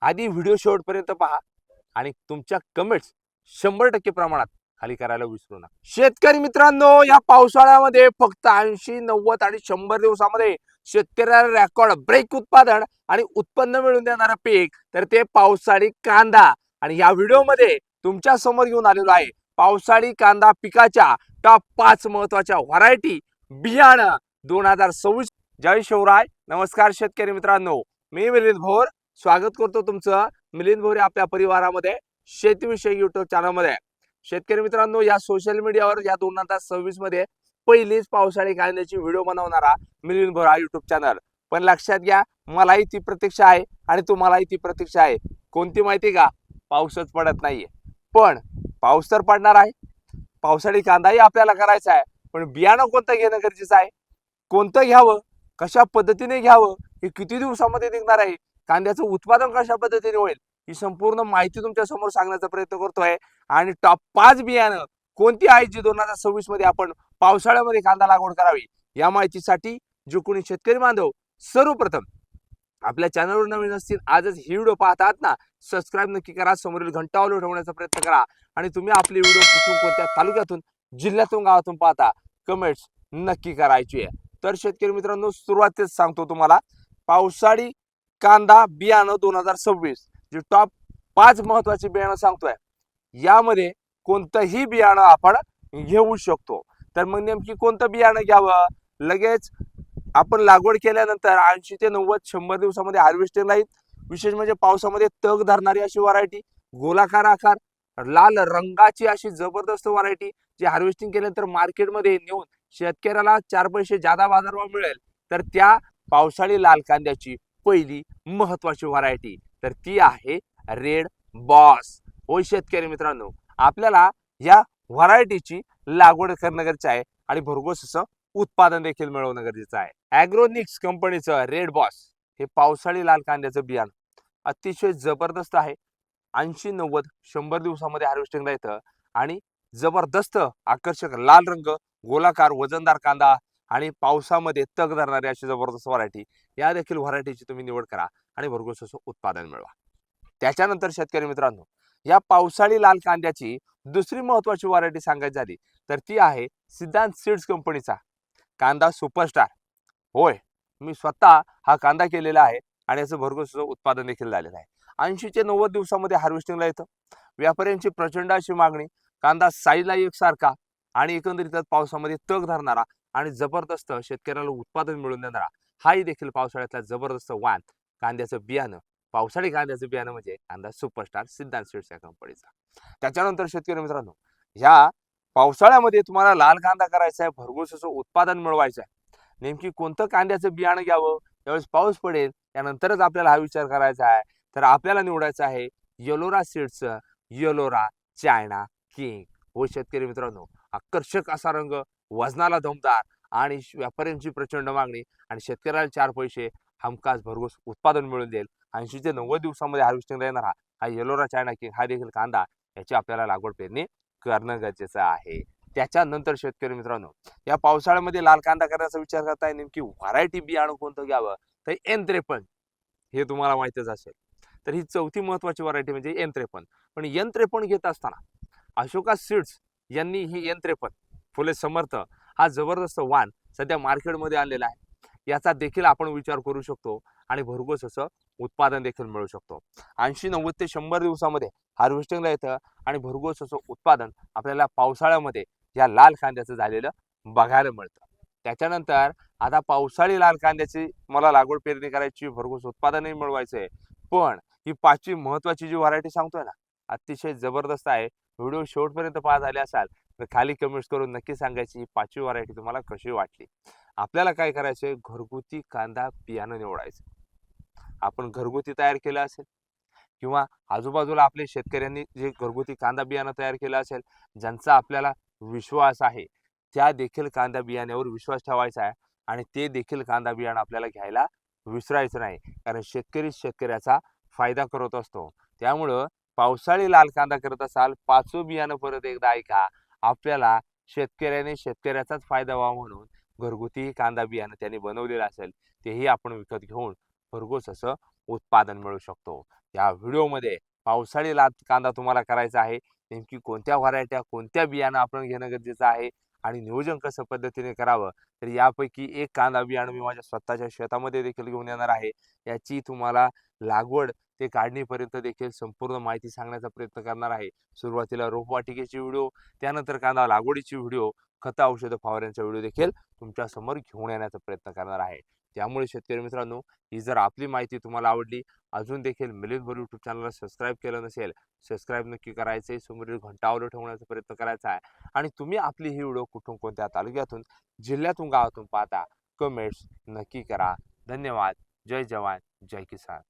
आधी व्हिडिओ शेवटपर्यंत पहा आणि तुमच्या कमेंट्स 100% प्रमाणात खाली करायला विसरू नका। शेतकरी मित्रांनो, या पावसाळ्यामध्ये फक्त 80, 90 आणि 100 दिवसामध्ये शेतकऱ्याला रेकॉर्ड ब्रेक उत्पादन आणि उत्पन्न मिळवून देणारं पीक तर ते पावसाळी कांदा। आणि या व्हिडिओमध्ये तुमच्या समोर घेऊन आलेलो आहे पावसाळी कांदा पिकाच्या टॉप 5 महत्त्वाच्या व्हरायटी बियाणं 2026। जय शिवराय, नमस्कार शेतकरी मित्रांनो, मी मिलिंद भोर स्वागत करतो तुमचं मिलिंद भोर आपल्या परिवारामध्ये शेतीविषयी युट्यूब चॅनलमध्ये। शेतकरी मित्रांनो, या सोशल मीडियावर या 2026 मध्ये पहिलीच पावसाळी कांद्याची व्हिडिओ बनवणारा मिलिंद भोर हा युट्यूब चॅनल। पण लक्षात घ्या, मलाही ती प्रतीक्षा आहे आणि तुम्हालाही ती प्रतीक्षा आहे। कोणती माहिती का? पाऊसच पडत नाहीये, पण पाऊस तर पडणार आहे। पावसाळी कांदाही आपल्याला करायचा आहे, पण बियाणं कोणतं घेणं गरजेचं आहे, कोणतं घ्यावं, कशा पद्धतीने घ्यावं, हे किती दिवसामध्ये निघणार आहे, कांद्याचं उत्पादन कशा पद्धतीने होईल, ही संपूर्ण माहिती तुमच्या समोर सांगण्याचा प्रयत्न करतोय। आणि टॉप 5 बियाणं कोणती आहेत जी 2026 मध्ये आपण पावसाळ्यामध्ये कांदा लागवड करावी, या माहितीसाठी जो कोणी शेतकरी बांधव सर्वप्रथम आपल्या चॅनलवर नवीन असतील, आजच ही व्हिडिओ पाहतात ना, सबस्क्राईब नक्की करा, समोरील घंटा ऑल ठेवण्याचा प्रयत्न करा। आणि तुम्ही आपली व्हिडिओ कुठून, कोणत्या तालुक्यातून, जिल्ह्यातून, गावातून पाहता, कमेंट्स नक्की करायची आहे। तर शेतकरी मित्रांनो, सुरुवातीच सांगतो तुम्हाला पावसाळी कांदा बियाणं 2026 जे टॉप 5 महत्त्वाची बियाणं सांगतोय, यामध्ये कोणतंही बियाणं आपण घेऊ शकतो। तर मग नेमकी कोणतं बियाणं घ्यावं? लगेच आपण लागवड केल्यानंतर 80 ते 90, 100 दिवसामध्ये हार्वेस्टिंग राहील। विशेष म्हणजे पावसामध्ये तग धरणारी अशी व्हरायटी, गोलाकार आकार, लाल रंगाची अशी जबरदस्त व्हरायटी, जी हार्वेस्टिंग केल्यानंतर मार्केटमध्ये नेऊन शेतकऱ्याला 4 पैसे जादा बाजारभाव मिळेल। तर त्या पावसाळी लाल कांद्याची पहिली महत्त्वाची व्हरायटी तर ती आहे रेड बॉस। होय शेतकरी मित्रांनो, आपल्याला या व्हरायटीची लागवड करणं गरजेचं आहे आणि भरघोस असं उत्पादन देखील मिळवणं गरजेचं आहे। ॲग्रोनिक्स कंपनीचं रेड बॉस हे पावसाळी लाल कांद्याचं बियाणं अतिशय जबरदस्त आहे। 80, 90, 100 दिवसामध्ये हार्वेस्टिंगला येतं आणि जबरदस्त आकर्षक लाल रंग, गोलाकार वजनदार कांदा आणि पावसामध्ये तग धरणारी अशी जबरदस्त व्हरायटी, या देखील व्हरायटीची तुम्ही निवड करा आणि भरघोस असं उत्पादन मिळवा। त्याच्यानंतर शेतकरी मित्रांनो, या पावसाळी लाल कांद्याची दुसरी महत्त्वाची व्हरायटी सांगायची झाली तर ती आहे सिद्धांत सीड्स कंपनीचा कांदा सुपरस्टार। होय, मी स्वतः हा कांदा केलेला आहे आणि याचं भरघोस उत्पादन देखील झालेलं आहे। 80 ते 90 दिवसामध्ये हार्वेस्टिंगला येतं। व्यापाऱ्यांची प्रचंड अशी मागणी, कांदा साईजला एकसारखा आणि एकंदरीत पावसामध्ये तग धरणारा आणि जबरदस्त शेतकऱ्याला उत्पादन मिळवून देणारा हाही देखील पावसाळ्यातला जबरदस्त वाण कांद्याचं बियाणं, पावसाळी कांद्याचं बियाणं म्हणजे कांदा सुपरस्टार सिद्धांत सीड्स या कंपनीचा। त्याच्यानंतर शेतकरी मित्रांनो, ह्या पावसाळ्यामध्ये तुम्हाला लाल कांदा करायचा आहे, भरघोस असं उत्पादन मिळवायचं आहे, नेमकी कोणतं कांद्याचं बियाणं घ्यावं? त्यावेळेस पाऊस पडेल त्यानंतरच आपल्याला हा विचार करायचा आहे। तर आपल्याला निवडायचं आहे येलोरा सीड्सचं येलोरा चायना किंग। हो शेतकरी मित्रांनो, आकर्षक असा रंग, वजनाला दमदार आणि व्यापाऱ्यांची प्रचंड मागणी आणि शेतकऱ्याला 4 पैसे हमखास भरघोस उत्पादन मिळून देईल। 80 ते 90 दिवसामध्ये हार्वेस्टिंगला येणारा हा येलोरा चायना किंग हा देखील कांदा, याची आपल्याला लागवड पेरणी करणं गरजेचं आहे। त्याच्यानंतर शेतकरी मित्रांनो, या पावसाळ्यामध्ये लाल कांदा करण्याचा विचार करताय, नेमकी व्हरायटी बियाणं कोणतं घ्यावं? तर N53 हे तुम्हाला माहितीच असेल। तर ही चौथी महत्त्वाची व्हरायटी म्हणजे N53। पण N53 घेत असताना अशोका सीड्स यांनी ही N53 फुले समर्थ हा जबरदस्त वाण सध्या मार्केटमध्ये आणलेला आहे। याचा देखील आपण विचार करू शकतो आणि भरघोस असं उत्पादन देखील मिळू शकतो। 80, 90 ते 100 दिवसामध्ये हार्वेस्टिंगला येतं आणि भरघोस असं उत्पादन आपल्याला पावसाळ्यामध्ये या लाल कांद्याचं झालेलं बघायला मिळतं। त्याच्यानंतर आता पावसाळी लाल कांद्याची मला लागवड पेरणी करायची, भरघोस उत्पादनही मिळवायचं आहे, पण ही 5वी महत्त्वाची जी व्हरायटी सांगतोय ना, अतिशय जबरदस्त आहे। व्हिडिओ शेवटपर्यंत पाहत आले असाल तर खाली कमेंट्स करून नक्की सांगायची ही 5वी व्हरायटी तुम्हाला कशी वाटली। आपल्याला काय करायचंय, घरगुती कांदा बियाणं निवडायचं। आपण घरगुती तयार केलं असेल किंवा आजूबाजूला आपले शेतकऱ्यांनी जे घरगुती कांदा बियाणं तयार केलं असेल, ज्यांचा आपल्याला विश्वास आहे, त्या देखील कांदा बियाण्यावर विश्वास ठेवायचा आहे आणि ते देखील कांदा बियाणं आपल्याला घ्यायला विसरायचं नाही, कारण शेतकरी शेतकऱ्याचा फायदा करत असतो। त्यामुळं पावसाळी लाल कांदा करत असाल, 5वं बियाणं परत एकदा ऐका। आपल्याला शेतकऱ्याने शेतकऱ्याचाच फायदा व्हावा म्हणून घरगुती कांदा बियाणं त्यांनी बनवलेलं असेल, तेही आपण विकत घेऊन भरघोस असं उत्पादन मिळू शकतो। या व्हिडिओमध्ये पावसाळी कांदा तुम्हाला करायचा आहे. नेमकी कोणत्या व्हरायट्या, कोणत्या बियाणं आपण घेणं गरजेचं आहे आणि नियोजन कसं पद्धतीने करावं, तर यापैकी एक कांदा बियाणं मी माझ्या स्वतःच्या शेतामध्ये देखील घेऊन येणार आहे. याची तुम्हाला लागवड ते काढणीपर्यंत देखील संपूर्ण माहिती सांगण्याचा प्रयत्न करणार आहे. सुरुवातीला रोपवाटिकेची व्हिडिओ, त्यानंतर कांदा लागवडीची व्हिडिओ, खतं, औषधं, फवाऱ्यांचा व्हिडिओ देखील तुमच्या समोर घेऊन येण्याचा प्रयत्न करणार आहे. त्यामुळे शेतकरी मित्रांनो, ही जर आपली माहिती तुम्हाला आवडली, अजून देखील मिलिंद भोर यूट्यूब चॅनलला सबस्क्राईब केलं नसेल, सबस्क्राईब नक्की करायचं आहे. समोरील घंटा ऑल ठेवण्याचा प्रयत्न करायचा आहे. आणि तुम्ही आपली ही व्हिडिओ कुठून, कोणत्या तालुक्यातून, जिल्ह्यातून, गावातून पाहता, कमेंट्स नक्की करा. धन्यवाद. जय जवान, जय किसान.